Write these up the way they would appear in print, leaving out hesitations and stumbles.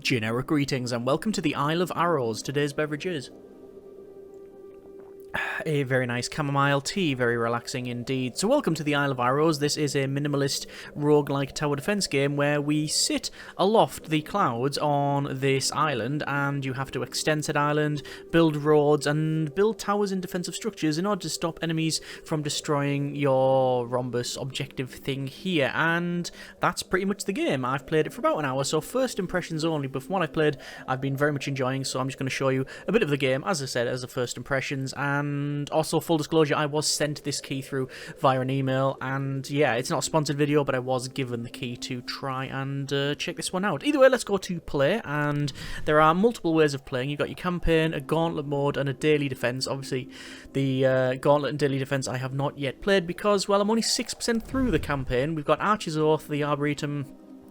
Generic greetings and welcome to the Isle of Arrows. Today's beverage is a very nice chamomile tea, very relaxing indeed. So welcome to the Isle of Arrows. This is a minimalist roguelike tower defense game where we sit aloft the clouds on this island and you have to extend said island, build roads and build towers and defensive structures in order to stop enemies from destroying your rhombus objective thing here. And that's pretty much the game. I've played it for about an hour, so first impressions only, but from what I've played I've been very much enjoying, so I'm just going to show you a bit of the game, as I said, as the first impressions. And also, full disclosure, I was sent this key through via an email, and yeah, it's not a sponsored video, but I was given the key to try and check this one out. Either way, let's go to play, and there are multiple ways of playing. You've got your campaign, a gauntlet mode, and a daily defense. Obviously, the gauntlet and daily defense I have not yet played because, well, I'm only 6% through the campaign. We've got Archer's Oath, the Arboretum,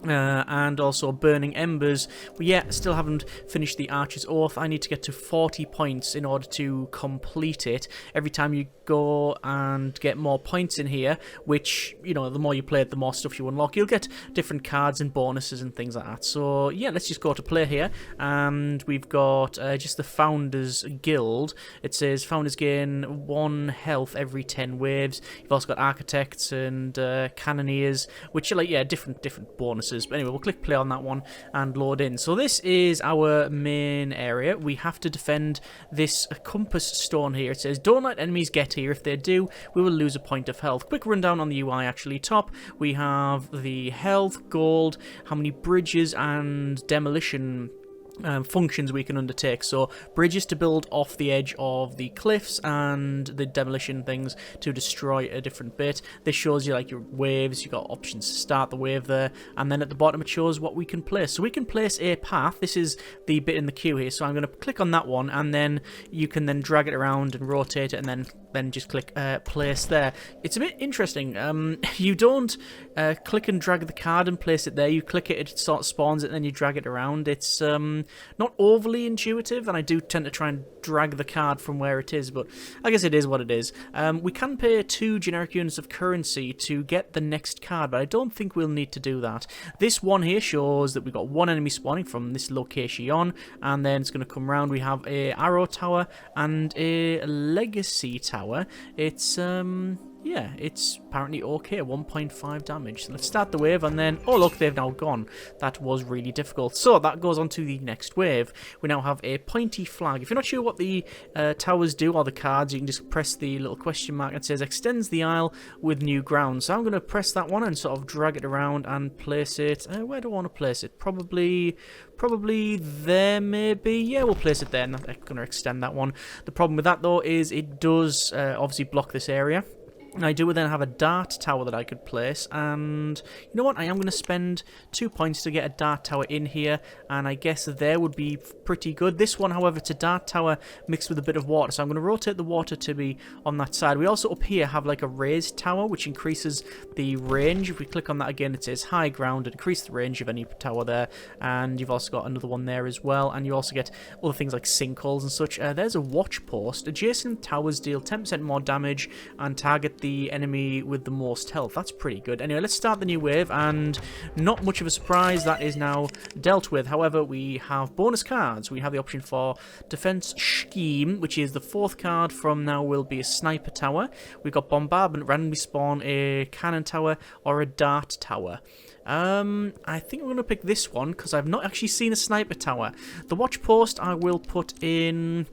and also Burning Embers. But yeah, still haven't finished the Archer's Oath. I need to get to 40 points in order to complete it. Every time you go and get more points in here, which, you know, the more you play it, the more stuff you unlock. You'll get different cards and bonuses and things like that. So yeah, let's just go to play here. And we've got just the Founders Guild. It says Founders gain 1 health every 10 waves. You've also got Architects and Cannoneers, which are like, yeah, different bonuses. But anyway, we'll click play on that one and load in. So this is our main area. We have to defend this compass stone here. It says, don't let enemies get here. If they do, we will lose a point of health. Quick rundown on the UI actually. Top, we have the health, gold, how many bridges and demolition functions we can undertake. So bridges to build off the edge of the cliffs, and the demolition things to destroy a different bit. This shows you like your waves. You've got options to start the wave there, and then at the bottom it shows what we can place. So we can place a path. This is the bit in the queue here, so I'm going to click on that one, and then you can then drag it around and rotate it, and then just click place there. It's a bit interesting. You don't click and drag the card and place it there. You click it, it sort of spawns it, and then you drag it around. It's not overly intuitive, and I do tend to try and drag the card from where it is, but I guess it is what it is. We can pay 2 generic units of currency to get the next card, but I don't think we'll need to do that. This one here shows that we've got 1 enemy spawning from this location, and then it's going to come around. We have a arrow tower and a legacy tower. It's yeah, it's apparently okay, 1.5 damage. So let's start the wave, and then, oh look, they've now gone. That was really difficult. So that goes on to the next wave. We now have a pointy flag. If you're not sure what the towers do, or the cards, you can just press the little question mark. It says extends the isle with new ground. So I'm going to press that one and sort of drag it around and place it. Where do I want to place it? Probably there, maybe. Yeah, we'll place it there, and I'm going to extend that one. The problem with that, though, is it does obviously block this area. I do then have a dart tower that I could place, and you know what, I am going to spend 2 points to get a dart tower in here, and I guess there would be pretty good. This one, however, it's a dart tower mixed with a bit of water, so I'm going to rotate the water to be on that side. We also up here have like a raised tower, which increases the range. If we click on that again, it says high ground, increase the range of any tower there, and you've also got another one there as well, and you also get other things like sinkholes and such. There's a watch post. Adjacent towers deal 10% more damage and target the enemy with the most health. That's pretty good. Anyway, let's start the new wave, and not much of a surprise, that is now dealt with. However, we have bonus cards. We have the option for Defense Scheme, which is the 4th card from now will be a sniper tower. We've got Bombardment, randomly spawn a cannon tower or a dart tower. I think I'm going to pick this one because I've not actually seen a sniper tower. The watch post I will put in...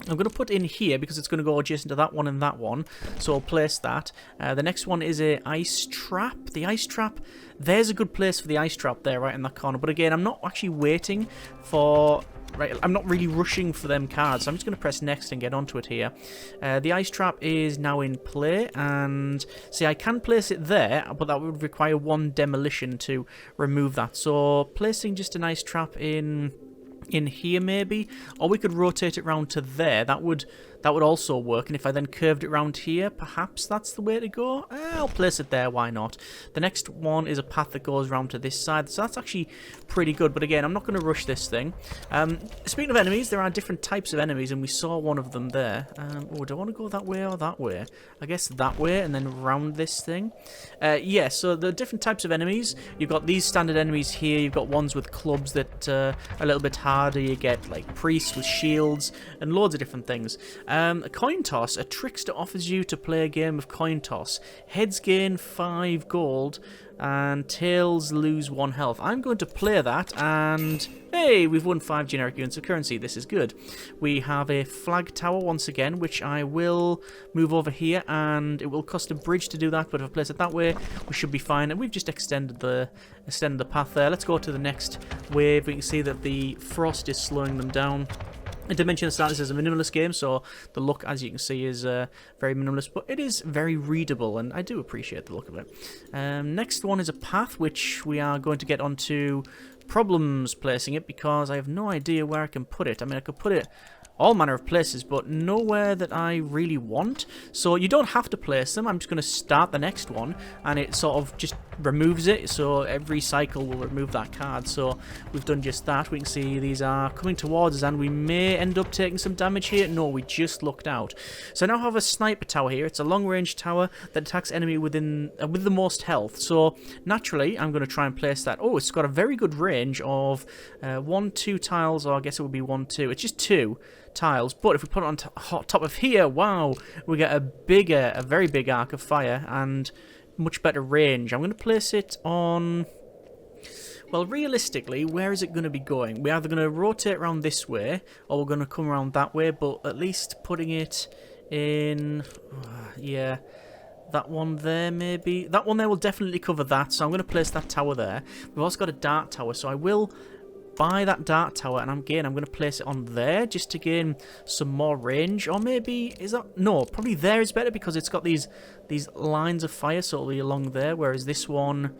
I'm going to put in here because it's going to go adjacent to that one and that one, so I'll place that. The next one is a ice trap. The ice trap, there's a good place for the ice trap there, right in that corner. But again, I'm not actually waiting for... Right, I'm not really rushing for them cards, so I'm just going to press next and get onto it here. The ice trap is now in play, and see, I can place it there, but that would require 1 demolition to remove that. So placing just an ice trap in in here maybe, or we could rotate it round to there. That would also work. And if I then curved it round here, perhaps that's the way to go. I'll place it there, why not? The next one is a path that goes round to this side, so that's actually pretty good. But again, I'm not going to rush this thing. Speaking of enemies, there are different types of enemies, and we saw one of them there. Oh, do I want to go that way or that way? I guess that way, and then round this thing. Yeah, so the different types of enemies. You've got these standard enemies here. You've got ones with clubs that are a little bit harder. You get like priests with shields and loads of different things. A coin toss. A trickster offers you to play a game of coin toss. Heads gain 5 gold and tails lose 1 health. I'm going to play that, and hey, we've won 5 generic units of currency. This is good. We have a flag tower once again, which I will move over here, and it will cost a bridge to do that, but if I place it that way, we should be fine. And we've just extended the path there. Let's go to the next wave. We can see that the frost is slowing them down. I did mention at the start this is a minimalist game, so the look, as you can see, is very minimalist, but it is very readable, and I do appreciate the look of it. Next one is a path, which we are going to get onto problems placing it, because I have no idea where I can put it. I mean, I could put it all manner of places, but nowhere that I really want. So you don't have to place them. I'm just going to start the next one, and it sort of just removes it. So every cycle will remove that card. So we've done just that. We can see these are coming towards us, and we may end up taking some damage here. No, we just looked out. So I now have a sniper tower here. It's a long-range tower that attacks enemy within with the most health. So naturally, I'm going to try and place that. Oh, it's got a very good range of 1, 2 tiles, or I guess it would be 1, 2. It's just 2 tiles, but if we put it on top of here, wow, we get a very big arc of fire and much better range. I'm going to place it on, well, realistically, where is it going to be going? We're either going to rotate around this way, or we're going to come around that way, but at least putting it in, yeah, that one there maybe. That one there will definitely cover that, so I'm going to place that tower there. We've also got a dart tower, so I will buy that dart tower, and I'm going to place it on there just to gain some more range. Or maybe, is that, no, probably there is better, because it's got these lines of fire, so it'll be along there, whereas this one,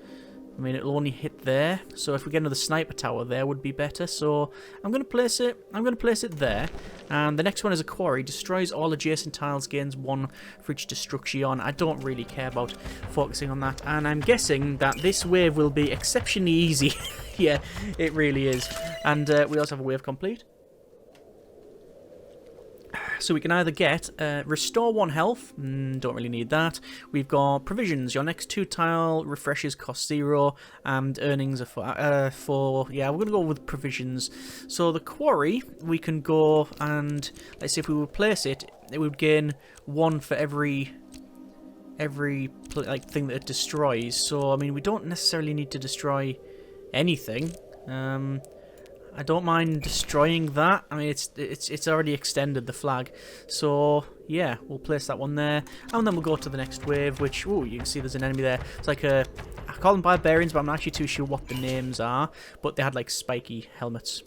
I mean, it'll only hit there. So if we get another sniper tower, there would be better. So I'm going to place it there. And the next one is a quarry. Destroys all adjacent tiles, gains 1 for each destruction. I don't really care about focusing on that. And I'm guessing that this wave will be exceptionally easy. Yeah, it really is. And we also have a wave complete. So we can either get restore 1 health, don't really need that. We've got provisions. Your next 2 tile refreshes cost 0, and earnings are 4. Yeah, we're going to go with provisions. So the quarry, we can go and, let's see, if we would place it, it would gain 1 for every like thing that it destroys. So I mean, we don't necessarily need to destroy anything. I don't mind destroying that. I mean, it's already extended the flag. So, yeah, we'll place that one there. And then we'll go to the next wave, which, ooh, you can see there's an enemy there. It's like I call them barbarians, but I'm not actually too sure what the names are. But they had, like, spiky helmets.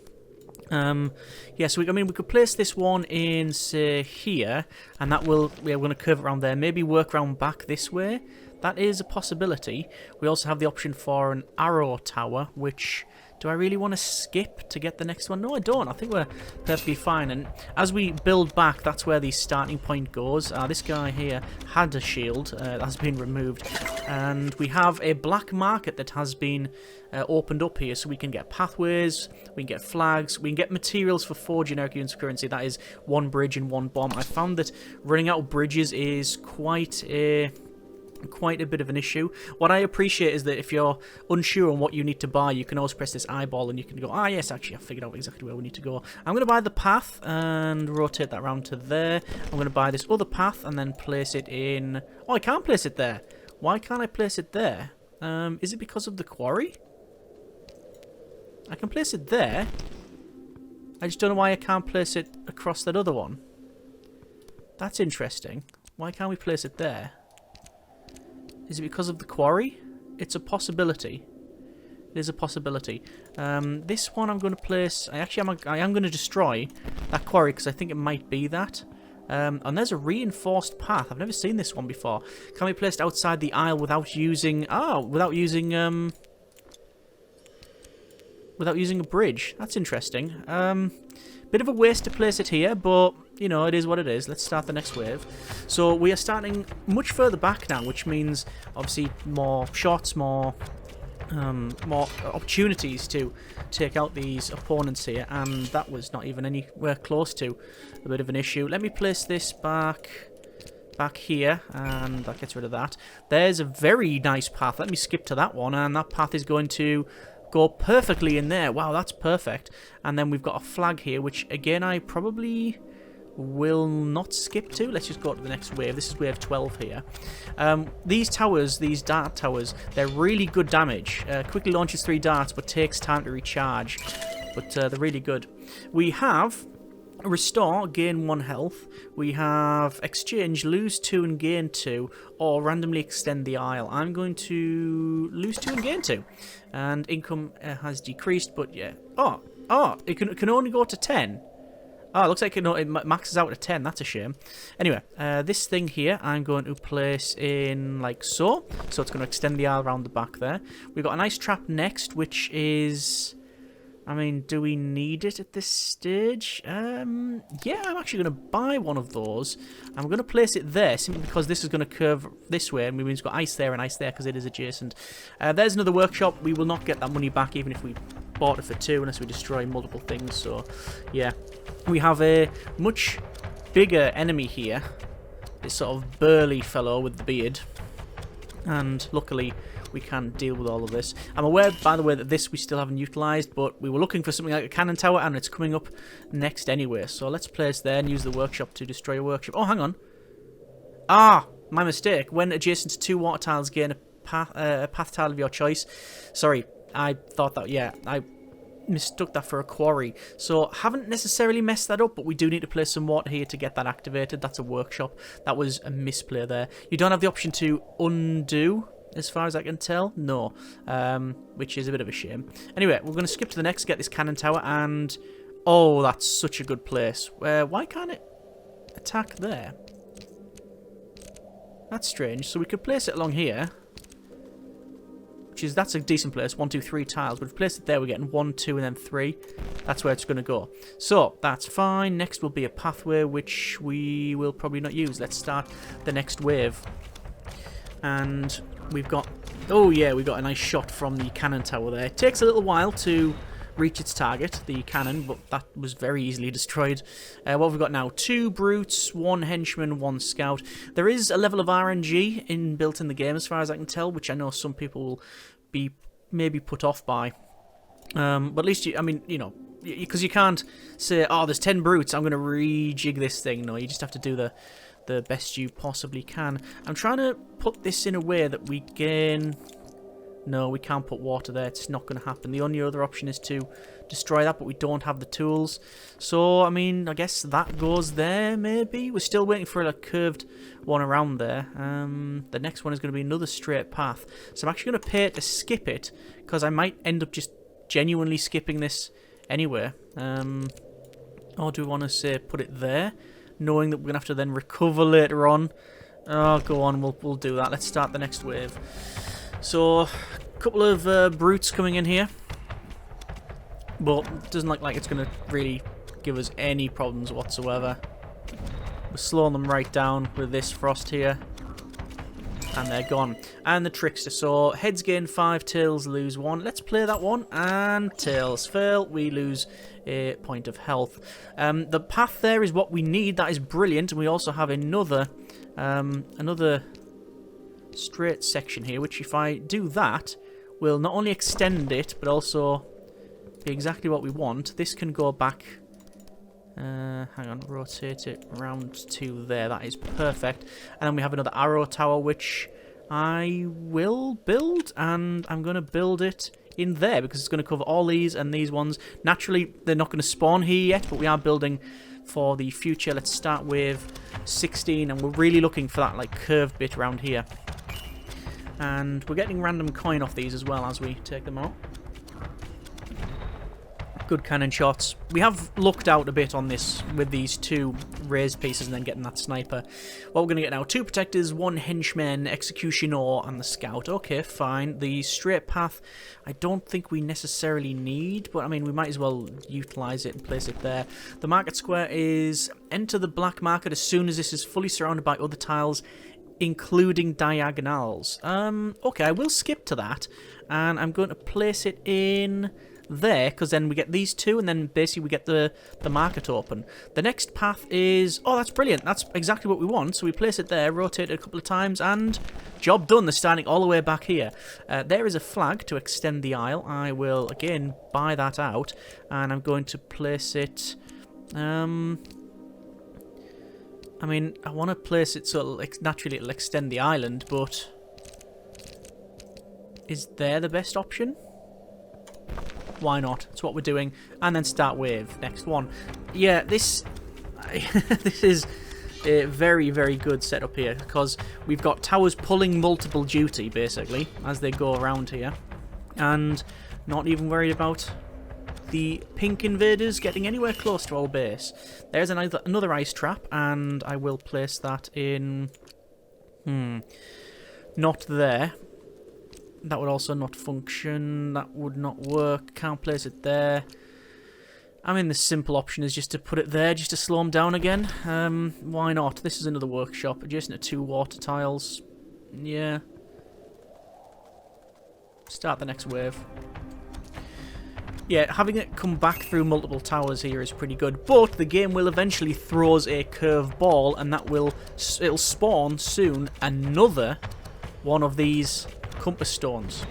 Yeah, so we could place this one in, say, here. And that will, we're going to curve it around there. Maybe work around back this way. That is a possibility. We also have the option for an arrow tower, which, do I really want to skip to get the next one? No, I don't. I think we're perfectly fine. And as we build back, that's where the starting point goes. This guy here had a shield that has been removed. And we have a black market that has been opened up here. So we can get pathways, we can get flags, we can get materials for 4 generic units of currency. That is 1 bridge and 1 bomb. I found that running out of bridges is quite a bit of an issue. What I appreciate is that if you're unsure on what you need to buy, you can always press this eyeball and you can go, ah yes, actually I figured out exactly where we need to go. I'm going to buy the path and rotate that around to there. I'm going to buy this other path and then place it in... Oh, I can't place it there. Why can't I place it there? Is it because of the quarry? I can place it there. I just don't know why I can't place it across that other one. That's interesting. Why can't we place it there? Is it because of the quarry? It's a possibility. It is a possibility. This one I'm going to place... I am going to destroy that quarry because I think it might be that. And there's a reinforced path. I've never seen this one before. Can be placed outside the aisle without using... Oh, without using without using a bridge. That's interesting. Bit of a waste to place it here, but, you know, it is what it is. Let's start the next wave. So we are starting much further back now, which means, obviously, more shots, more opportunities to take out these opponents here, and that was not even anywhere close to a bit of an issue. Let me place this back here, and that gets rid of that. There's a very nice path. Let me skip to that one, and that path is going to go perfectly in there. Wow, that's perfect. And then we've got a flag here, which again I probably will not skip to. Let's just go to the next wave. This is wave 12 here. These towers, these dart towers, they're really good damage. Quickly launches 3 darts, but takes time to recharge. But they're really good. We have restore, gain 1 health. We have exchange, lose 2 and gain 2, or randomly extend the aisle. I'm going to lose 2 and gain 2. And income has decreased, but yeah. Oh, it can only go to 10. Oh, it looks like it maxes out at 10. That's a shame. Anyway, this thing here I'm going to place in like so. So it's going to extend the aisle around the back there. We've got a nice trap next, which is... I mean, do we need it at this stage? Yeah, I'm actually going to buy one of those. I'm going to place it there simply because this is going to curve this way, and we've got ice there and ice there because it is adjacent. There's another workshop. We will not get that money back even if we bought it for 2 unless we destroy multiple things. So, yeah. We have a much bigger enemy here. This sort of burly fellow with the beard. And luckily we can deal with all of this. I'm aware, by the way, that this we still haven't utilised, but we were looking for something like a cannon tower, and it's coming up next anyway. So let's place there and use the workshop to destroy a workshop. Oh, hang on. Ah, my mistake. When adjacent to 2 water tiles, gain a path tile of your choice. Sorry, I thought that, yeah, I mistook that for a quarry. So haven't necessarily messed that up, but we do need to place some water here to get that activated. That's a workshop. That was a misplay there. You don't have the option to undo, as far as I can tell. No, which is a bit of a shame. Anyway, we're going to skip to the next, get this cannon tower, and oh, that's such a good place. Why can't it attack there? That's strange. So we could place it along here, that's a decent place. 1, 2, 3 tiles. But if we place it there, we're getting 1, 2, and then 3. That's where it's going to go. So that's fine. Next will be a pathway, which we will probably not use. Let's start the next wave. And we've got... oh, yeah, we got a nice shot from the cannon tower there. It takes a little while to reach its target, the cannon, but that was very easily destroyed. What have we got now? 2 brutes, 1 henchman, 1 scout. There is a level of RNG built in the game, as far as I can tell, which I know some people will be maybe put off by. But at least, I mean, you know, because you can't say, oh, there's 10 brutes, I'm going to rejig this thing. No, you just have to do the best you possibly can. I'm trying to put this in a way that we gain... no, we can't put water there. It's not going to happen. The only other option is to destroy that, but we don't have the tools. So, I mean, I guess that goes there, maybe. We're still waiting for a curved one around there. The next one is going to be another straight path. So I'm actually going to pay to skip it, because I might end up just genuinely skipping this anyway. Or do we want to, say, put it there, knowing that we're going to have to then recover later on? Oh, go on, we'll do that. Let's start the next wave. So, a couple of brutes coming in here, but it doesn't look like it's going to really give us any problems whatsoever. We're slowing them right down with this frost here, and they're gone. And the trickster, so heads gain 5, tails lose 1. Let's play that one, and tails fail. We lose a point of health. The path there is what we need. That is brilliant, and we also have another straight section here, which if I do that will not only extend it but also be exactly what we want. This can go back, hang on, rotate it around to there. That is perfect. And then we have another arrow tower, which I will build, and I'm going to build it in there because it's going to cover all these and these ones. Naturally they're not going to spawn here yet, but we are building for the future. Let's start with 16, and we're really looking for that like curved bit around here. And we're getting random coin off these as well as we take them out. Good cannon shots. We have lucked out a bit on this with these 2 raised pieces and then getting that sniper. What we're going to get now, 2 protectors, 1 henchman, executioner, and the scout. Okay, fine. The straight path, I don't think we necessarily need, but I mean, we might as well utilise it and place it there. The market square is enter the black market as soon as this is fully surrounded by other tiles, including diagonals. Okay, I will skip to that, and I'm going to place it in there, because then we get these 2, and then basically we get the market open. The next path is... Oh, that's brilliant. That's exactly what we want. So we place it there, rotate it a couple of times, and job done. They're standing all the way back here. There is a flag to extend the aisle. I will, again, buy that out, and I'm going to place it... I mean, I want to place it so naturally it'll extend the island, but... Is there the best option? Why not? That's what we're doing. And then start wave. Next one. Yeah, this is a very, very good setup here, because we've got towers pulling multiple duty, basically, as they go around here. And not even worried about the pink invaders getting anywhere close to our base. There's another ice trap, and I will place that in... Not there. That would also not function. That would not work. Can't place it there. I mean, the simple option is just to put it there, just to slow them down again. Why not? This is another workshop, adjacent to 2 water tiles. Yeah. Start the next wave. Yeah, having it come back through multiple towers here is pretty good, but the game will eventually throw us a curve ball, and it'll spawn soon another one of these compass stones.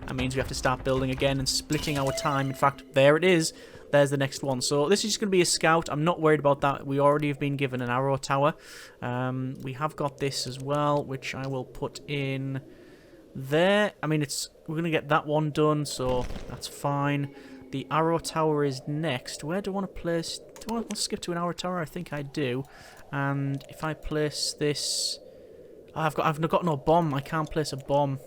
That means we have to start building again and splitting our time. In fact, there it is. There's the next one. So this is just going to be a scout. I'm not worried about that. We already have been given an arrow tower. We have got this as well, which I will put in there. I mean, we're going to get that one done, so that's fine. The arrow tower is next. Where do I want to place... Do I want to skip to an arrow tower? I think I do. And if I place this... Oh, I've got no bomb. I can't place a bomb,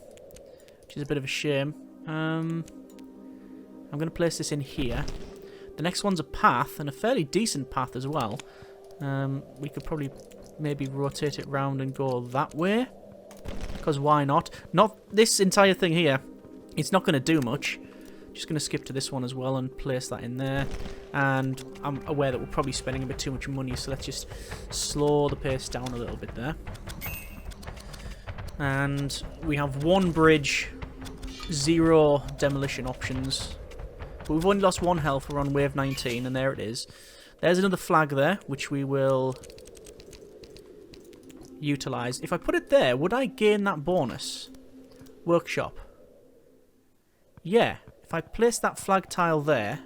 which is a bit of a shame. I'm going to place this in here. The next one's a path, and a fairly decent path as well. We could probably maybe rotate it round and go that way, because why not? Not this entire thing here. It's not going to do much. Just going to skip to this one as well and place that in there. And I'm aware that we're probably spending a bit too much money, so let's just slow the pace down a little bit there. And we have 1 bridge, 0 demolition options. But we've only lost 1 health. We're on wave 19, and there it is. There's another flag there, which we will utilise. If I put it there, would I gain that bonus? Workshop. Yeah. If I place that flag tile there,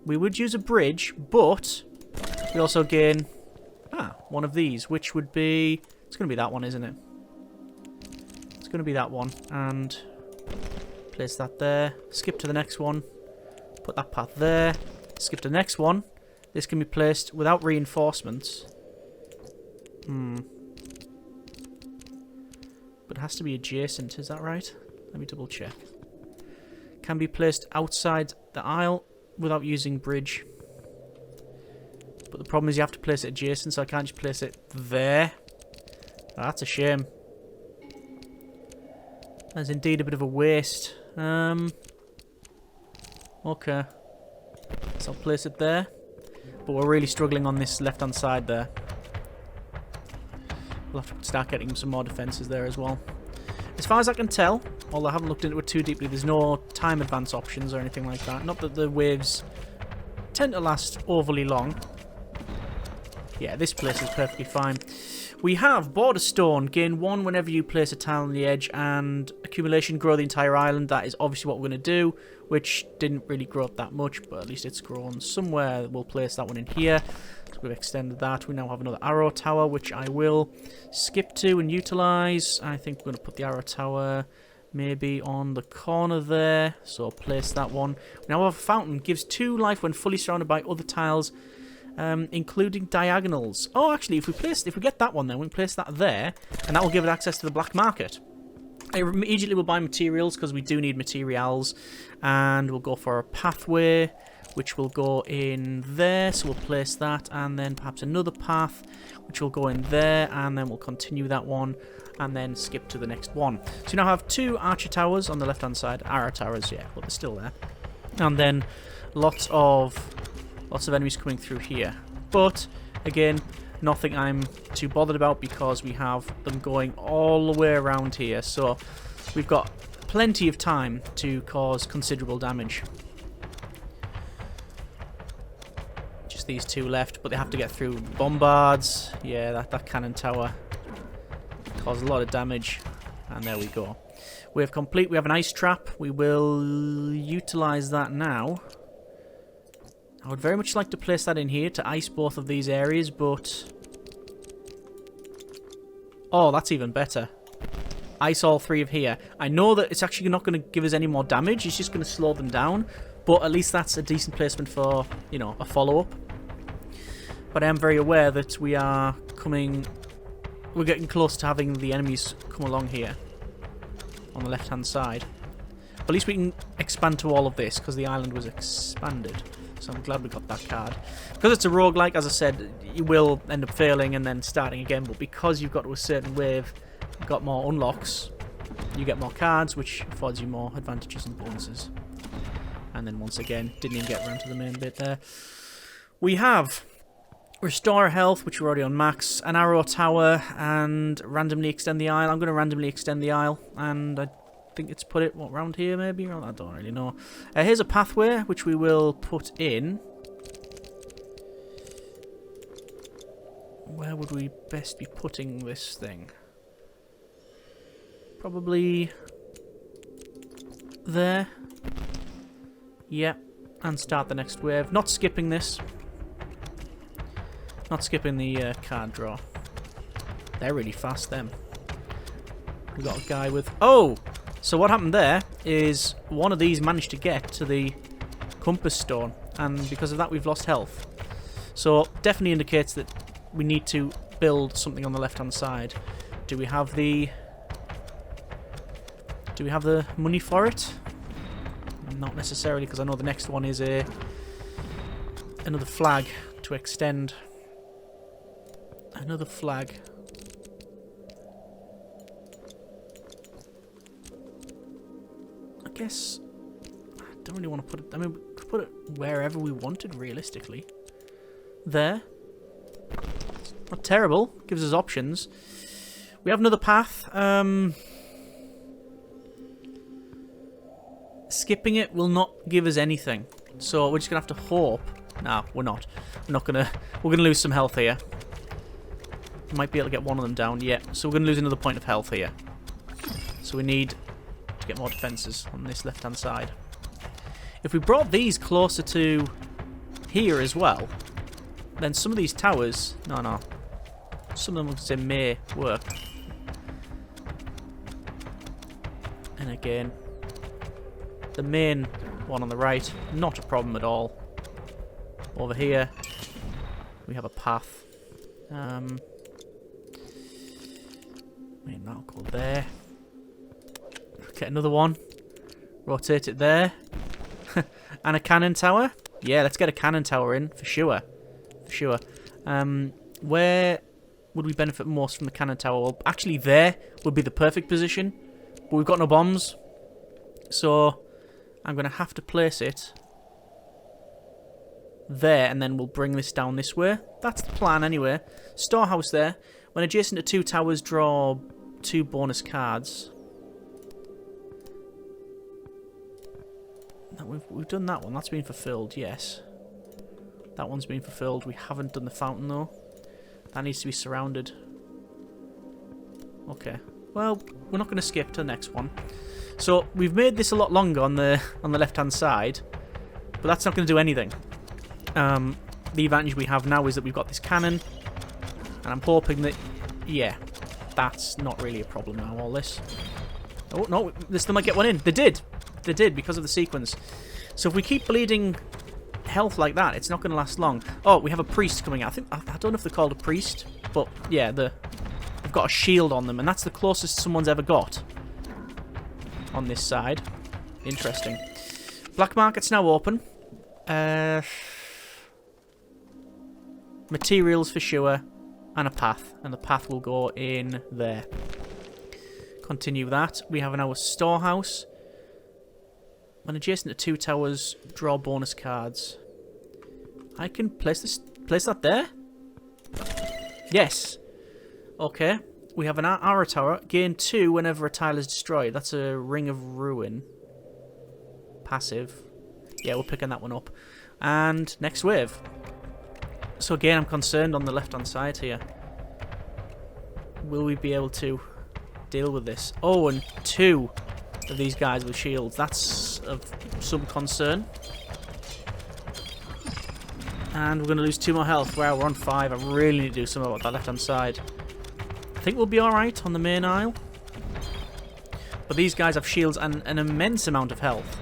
we would use a bridge, but we also gain one of these, which would be... It's going to be that one, isn't it? It's going to be that one, and place that there. Skip to the next one. Put that path there. Skip to the next one. This can be placed without reinforcements. But it has to be adjacent, is that right? Let me double check. Can be placed outside the aisle without using bridge. But the problem is you have to place it adjacent, so I can't just place it there. Oh, that's a shame. That's indeed a bit of a waste. Okay. So I'll place it there. But we're really struggling on this left-hand side there. We'll have to start getting some more defences there as well. As far as I can tell, although I haven't looked into it too deeply, there's no time advance options or anything like that. Not that the waves tend to last overly long. Yeah, this place is perfectly fine. We have Border Stone. Gain 1 whenever you place a tile on the edge, and accumulation, grow the entire island. That is obviously what we're going to do, which didn't really grow up that much, but at least it's grown somewhere. We'll place that one in here. So we've extended that. We now have another arrow tower, which I will skip to and utilise. I think we're going to put the arrow tower maybe on the corner there. So place that one. We now have a fountain. Gives 2 life when fully surrounded by other tiles, including diagonals. Oh, actually, if we get that one, then we can place that there, and that will give it access to the black market. I immediately will buy materials because we do need materials, and we'll go for a pathway, which will go in there, so we'll place that, and then perhaps another path, which will go in there, and then we'll continue that one, and then skip to the next one. So you now have 2 archer towers on the left-hand side. Arrow towers, yeah, but they're still there. And then lots of enemies coming through here. But, again, nothing I'm too bothered about because we have them going all the way around here. So we've got plenty of time to cause considerable damage. Just these 2 left, but they have to get through bombards. Yeah, that cannon tower caused a lot of damage. And there we go. We have an ice trap. We will utilize that now. I would very much like to place that in here to ice both of these areas, but... Oh, that's even better. Ice all 3 of here. I know that it's actually not going to give us any more damage. It's just going to slow them down. But at least that's a decent placement for, you know, a follow-up. But I am very aware that we are coming... We're getting close to having the enemies come along here. On the left-hand side. But at least we can expand to all of this, because the island was expanded. So I'm glad we got that card. Because it's a roguelike, as I said, you will end up failing and then starting again. But because you've got to a certain wave, you've got more unlocks, you get more cards, which affords you more advantages and bonuses. And then once again, didn't even get around to the main bit there. We have Restore Health, which we're already on max, an Arrow Tower, and randomly extend the aisle. I'm going to randomly extend the aisle, and I think it's put it, what, round here maybe? I don't really know. Here's a pathway, which we will put in. Where would we best be putting this thing? Probably there. Yep, and start the next wave. Not skipping this. Not skipping the card draw. They're really fast, them. We got a guy with... Oh! So what happened there is one of these managed to get to the compass stone, and because of that we've lost health. So definitely indicates that we need to build something on the left-hand side. Do we have the money for it? Not necessarily, because I know the next one is another flag to extend. Another flag. I guess I don't really want to put it... I mean, we could put it wherever we wanted, realistically. There. Not terrible. Gives us options. We have another path. Skipping it will not give us anything. So we're just going to have to hope. Nah, we're not. We're going to lose some health here. Might be able to get one of them down. Yeah, so we're going to lose another point of health here. So we need to get more defences on this left-hand side. If we brought these closer to here as well, then some of these towers... No. Some of them, say, may work. And again, the main one on the right, not a problem at all. Over here, we have a path. That'll go there. Get another one. Rotate it there. And a cannon tower. Yeah, let's get a cannon tower in, for sure. For sure. Where would we benefit most from the cannon tower? Well, actually there would be the perfect position. But we've got no bombs. So I'm going to have to place it there, and then we'll bring this down this way. That's the plan anyway. Storehouse there. When adjacent to 2 towers, draw 2 bonus cards. We've done that one. That's been fulfilled, yes. That one's been fulfilled. We haven't done the fountain, though. That needs to be surrounded. Okay. Well, we're not going to skip to the next one. So, we've made this a lot longer on the left-hand side. But that's not going to do anything. The advantage we have now is that we've got this cannon. And I'm hoping that... Yeah. That's not really a problem now, all this. Oh, no. They still might get one in. They did. They did, because of the sequence. So if we keep bleeding health like that, it's not going to last long. Oh, we have a priest coming out. I don't know if they're called a priest, but yeah, they've got a shield on them, and that's the closest someone's ever got on this side. Interesting. Black market's now open. Materials for sure. And a path. And the path will go in there. Continue that. We have now a storehouse. When adjacent to 2 towers, draw bonus cards. I can place that there? Yes. Okay. We have an arrow tower. Gain 2 whenever a tile is destroyed. That's a ring of ruin. Passive. Yeah, we're picking that one up. And next wave. So again, I'm concerned on the left-hand side here. Will we be able to deal with this? Oh, and 2 of these guys with shields. That's of some concern. And we're going to lose 2 more health. Wow, we're on 5. I really need to do something about that left-hand side. I think we'll be alright on the main aisle. But these guys have shields and an immense amount of health.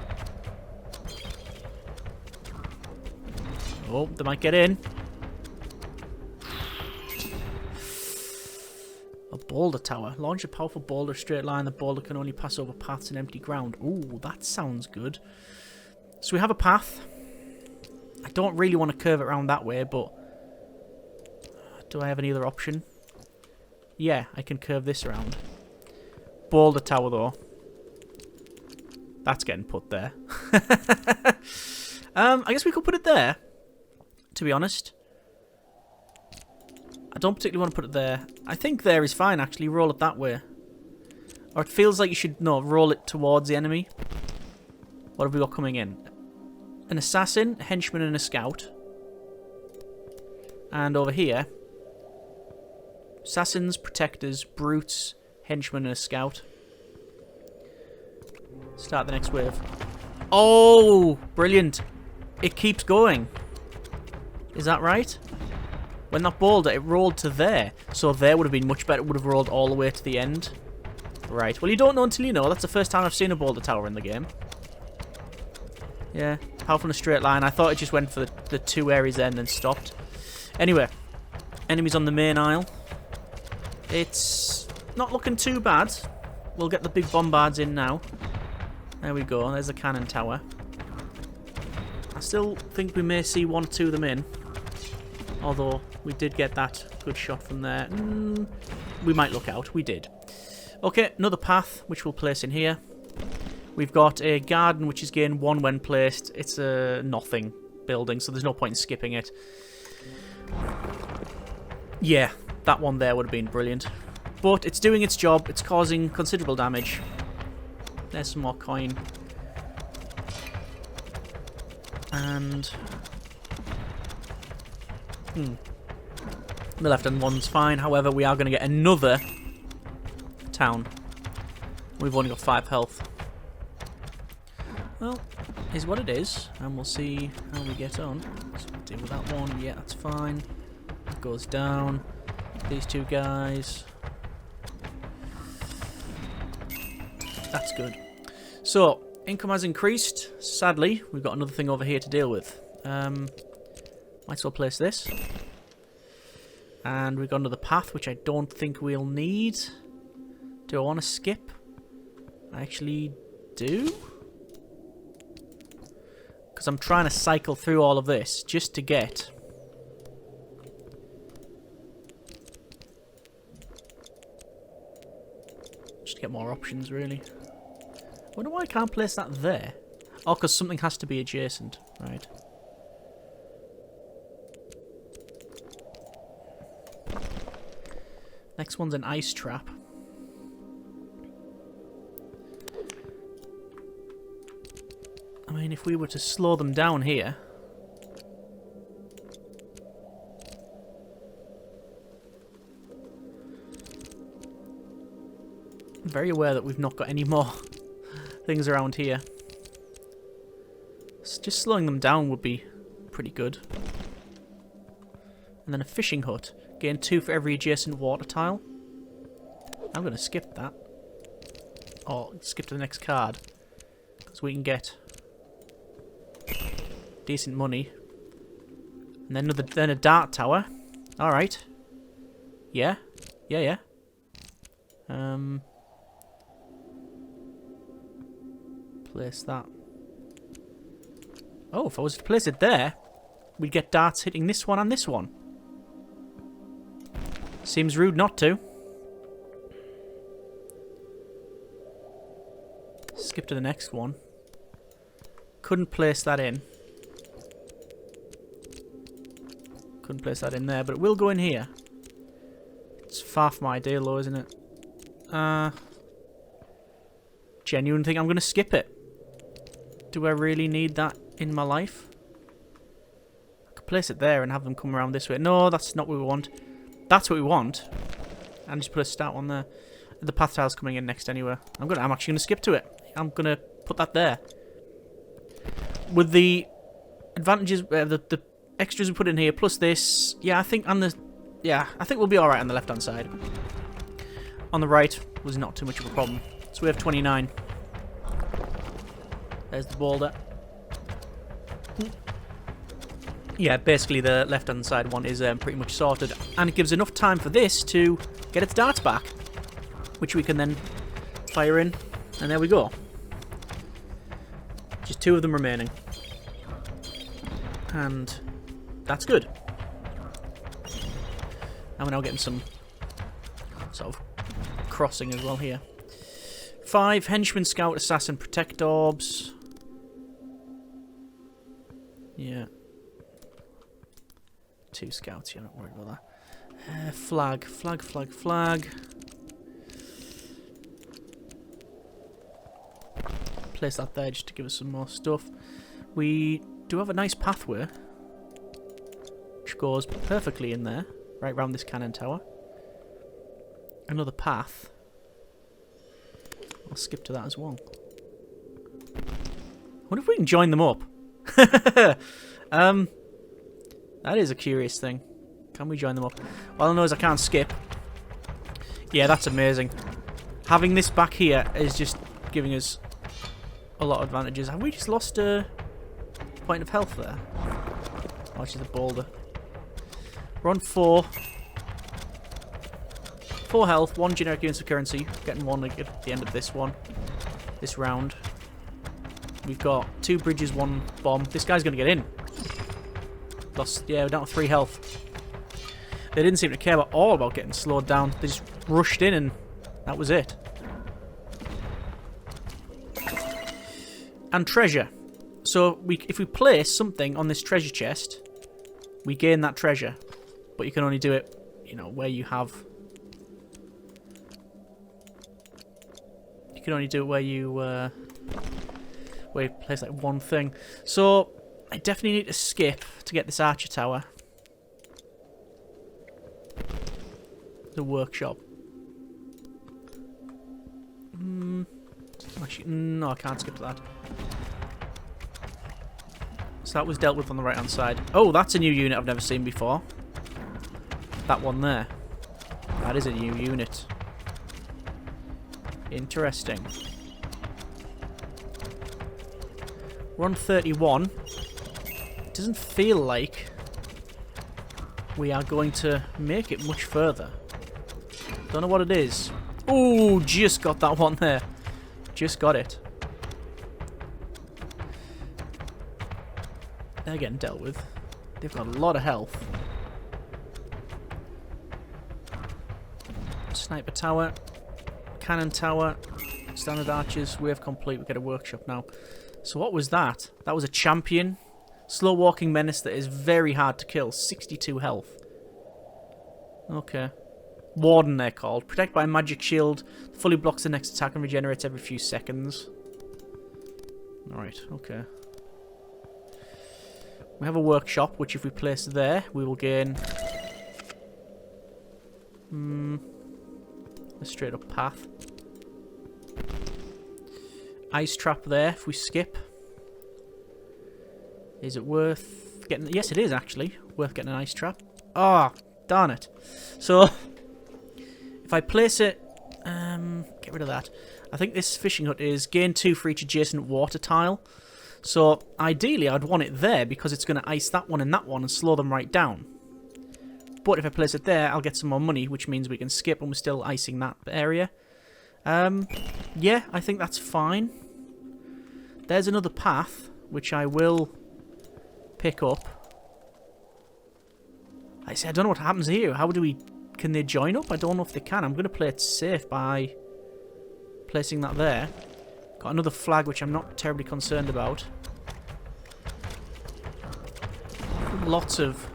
Oh, they might get in. A boulder tower. Launch a powerful boulder straight line. The boulder can only pass over paths and empty ground. Ooh, that sounds good. So we have a path. I don't really want to curve it around that way, but do I have any other option? Yeah, I can curve this around. Boulder tower, though. That's getting put there. I guess we could put it there, to be honest. I don't particularly want to put it there. I think there is fine, actually. Roll it that way. Or it feels like you should, no, roll it towards the enemy. What have we got coming in? An assassin, a henchman, and a scout. And over here, assassins, protectors, brutes, henchmen, and a scout. Start the next wave. Oh, brilliant. It keeps going. Is that right? When that boulder, it rolled to there. So there would have been much better. It would have rolled all the way to the end. Right. Well, you don't know until you know. That's the first time I've seen a boulder tower in the game. Yeah. Powerful in a straight line. I thought it just went for the 2 areas then and then stopped. Anyway. Enemies on the main aisle. It's not looking too bad. We'll get the big bombards in now. There we go. There's a cannon tower. I still think we may see 1 or 2 of them in. Although, we did get that good shot from there. We might look out. We did. Okay, another path, which we'll place in here. We've got a garden, which is gain 1 when placed. It's a nothing building, so there's no point in skipping it. Yeah, that one there would have been brilliant. But it's doing its job. It's causing considerable damage. There's some more coin. And the left-hand one's fine. However, we are going to get another town. We've only got 5 health. Well, is what it is, and we'll see how we get on. So we'll deal with that one. Yeah, that's fine. It goes down. These 2 guys. That's good. So, income has increased. Sadly, we've got another thing over here to deal with. Might as well place this. And we've got another path, which I don't think we'll need. Do I want to skip? I actually do. Because I'm trying to cycle through all of this just to get... Just to get more options, really. I wonder why I can't place that there. Oh, because something has to be adjacent. Right. Next one's an ice trap. I mean, if we were to slow them down here... I'm very aware that we've not got any more things around here. Just slowing them down would be pretty good. And then a fishing hut. Gain 2 for every adjacent water tile. I'm going to skip that. Or skip to the next card. Because we can get decent money. And then a dart tower. Alright. Yeah. Yeah, yeah. Place that. Oh, if I was to place it there, we'd get darts hitting this one and this one. Seems rude not to. Skip to the next one. Couldn't place that in. Couldn't place that in there, but it will go in here. It's far from ideal though, isn't it? Genuine think I'm going to skip it. Do I really need that in my life? I could place it there and have them come around this way. No, that's not what we want. That's what we want. And just put a start one there. The path tile's coming in next anyway. I'm actually going to skip to it. I'm going to put that there. With the advantages, the extras we put in here, plus this, I think we'll be alright on the left-hand side. On the right was not too much of a problem. So we have 29. There's the boulder. Yeah, basically the left-hand side one is pretty much sorted. And it gives enough time for this to get its darts back. Which we can then fire in. And there we go. Just 2 of them remaining. And that's good. And we're now getting some sort of crossing as well here. 5 henchman, scout, assassin, protect orbs. Yeah. 2 scouts, yeah, not worried about that. Flag. Place that there just to give us some more stuff. We do have a nice pathway, which goes perfectly in there, right round this cannon tower. Another path. I'll skip to that as well. I wonder if we can join them up. That is a curious thing. Can we join them up? All I know is I can't skip. Yeah, that's amazing. Having this back here is just giving us a lot of advantages. Have we just lost a point of health there? Oh, she's a boulder. We're on 4. 4 health, 1 generic units of currency. Getting 1 at the end of this one. This round. We've got 2 bridges, 1 bomb. This guy's going to get in. Lost, yeah, we're down to 3 health. They didn't seem to care at all about getting slowed down. They just rushed in and that was it. And treasure. So if we place something on this treasure chest, we gain that treasure. But you can only do it, where you have... You can only do it where you place like one thing. So I definitely need to skip to get this archer tower. The workshop. Actually, no, I can't skip to that. So that was dealt with on the right hand side. Oh, that's a new unit I've never seen before. That one there. That is a new unit. Interesting. We're on 31. It doesn't feel like we are going to make it much further. Don't know what it is. Ooh, just got that one there. Just got it. They're getting dealt with. They've got a lot of health. Sniper tower. Cannon tower. Standard archers. Wave complete. We get a workshop now. So what was that? That was a champion. Slow walking menace that is very hard to kill. 62 health. Okay. Warden they're called. Protect by a magic shield. Fully blocks the next attack and regenerates every few seconds. Alright, okay. We have a workshop, which if we place there, we will gain... a straight up path. Ice trap there, if we skip. Is it worth getting... Yes, it is, actually. Worth getting an ice trap. Ah, oh, darn it. So... If I place it, get rid of that. I think this fishing hut is gain 2 for each adjacent water tile. So ideally I'd want it there because it's going to ice that one and slow them right down. But if I place it there, I'll get some more money, which means we can skip and we're still icing that area. Yeah, I think that's fine. There's another path, which I will pick up. I say, I don't know what happens here. How do we... Can they join up? I don't know if they can. I'm going to play it safe by placing that there. Got another flag, which I'm not terribly concerned about. Lots of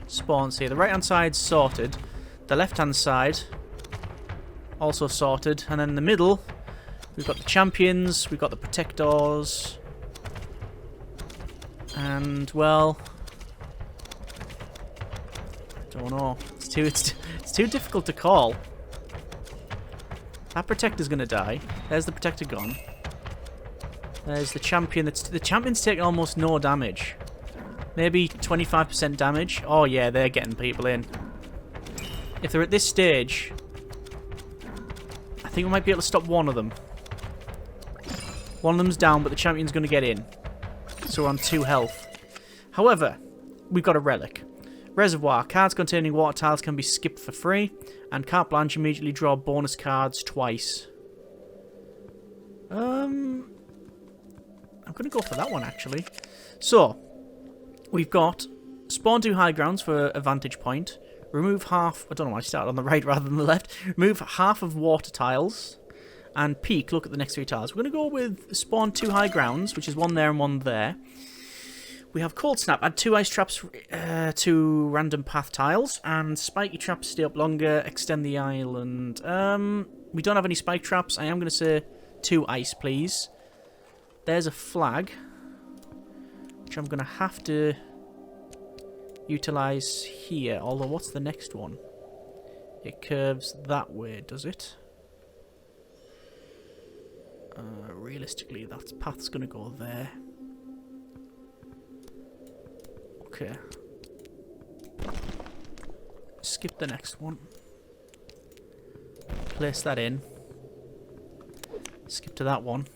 spawns here. The right-hand side's sorted. The left-hand side also sorted. And then in the middle, we've got the champions, we've got the protectors. And, well... Don't know. It's too difficult to call. That protector's gonna die. There's the protector gone. There's the champion. The champion's taking almost no damage. Maybe 25% damage. Oh yeah, they're getting people in. If they're at this stage, I think we might be able to stop one of them. One of them's down, but the champion's gonna get in. So we're on 2 health. However, we've got a relic. Reservoir. Cards containing water tiles can be skipped for free. And carte blanche, immediately draw bonus cards twice. I'm going to go for that one, actually. So, we've got spawn 2 high grounds for a vantage point. Remove half... I don't know why I started on the right rather than the left. Remove half of water tiles. And peek, look at the next 3 tiles. We're going to go with spawn 2 high grounds, which is one there and one there. We have Cold Snap, add 2 ice traps to random path tiles, and spiky traps stay up longer, extend the island. We don't have any spike traps. I am going to say 2 ice, please. There's a flag, which I'm going to have to utilise here, although what's the next one? It curves that way, does it? Realistically, that path's going to go there. Okay. Skip the next one. Place that in. Skip to that one.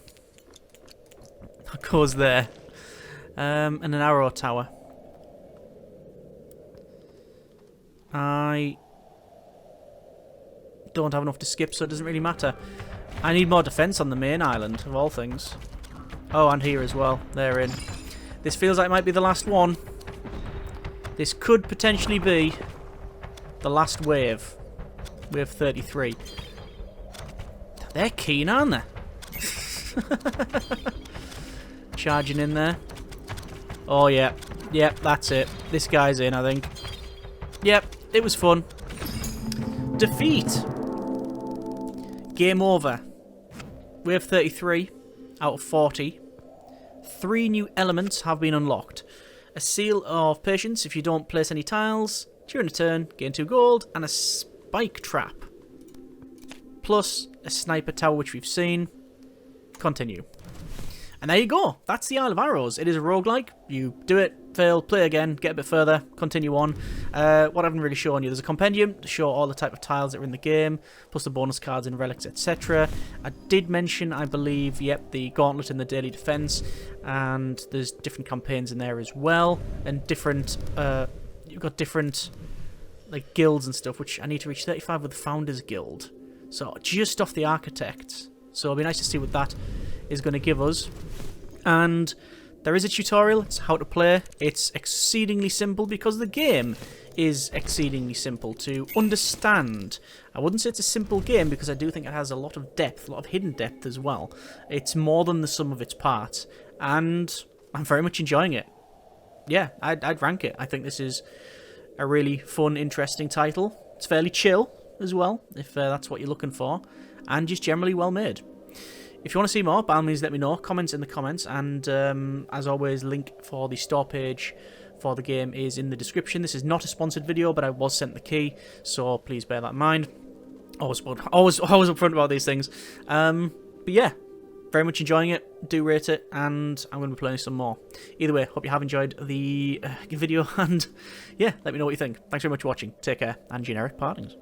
That goes there. And an arrow tower. I don't have enough to skip, so it doesn't really matter. I need more defence on the main island, of all things. Oh, and here as well. They're in. This feels like it might be the last one. This could potentially be the last wave. Wave 33. They're keen, aren't they? Charging in there. Oh, yeah. Yep, that's it. This guy's in, I think. Yep, it was fun. Defeat. Game over. Wave 33 out of 40. 3 new elements have been unlocked. A seal of patience if you don't place any tiles. During a turn, gain 2 gold. And a spike trap. Plus a sniper tower, which we've seen. Continue. And there you go. That's the Isle of Arrows. It is a roguelike. You do it, fail, play again, get a bit further, continue on. What I haven't really shown you, there's a compendium to show all the type of tiles that are in the game, plus the bonus cards and relics, etc. I did mention, I believe, yep, the gauntlet and the daily defense, and there's different campaigns in there as well, and different, you've got different, like, guilds and stuff, which I need to reach 35 with the Founders Guild. So, just off the Architects. So, it'll be nice to see what that is going to give us. And there is a tutorial. It's how to play. It's exceedingly simple because the game is exceedingly simple to understand. I wouldn't say it's a simple game because I do think it has a lot of depth, a lot of hidden depth as well. It's more than the sum of its parts, and I'm very much enjoying it. Yeah, I'd rank it. I think this is a really fun, interesting title. It's fairly chill as well, if that's what you're looking for, and just generally well made. If you want to see more, by all means let me know. Comments in the comments, and as always, link for the store page for the game is in the description. This is not a sponsored video, but I was sent the key, so please bear that in mind. Always upfront about these things. But yeah, very much enjoying it. Do rate it, and I'm going to be playing some more. Either way, hope you have enjoyed the video, and yeah, let me know what you think. Thanks very much for watching. Take care, and generic partings.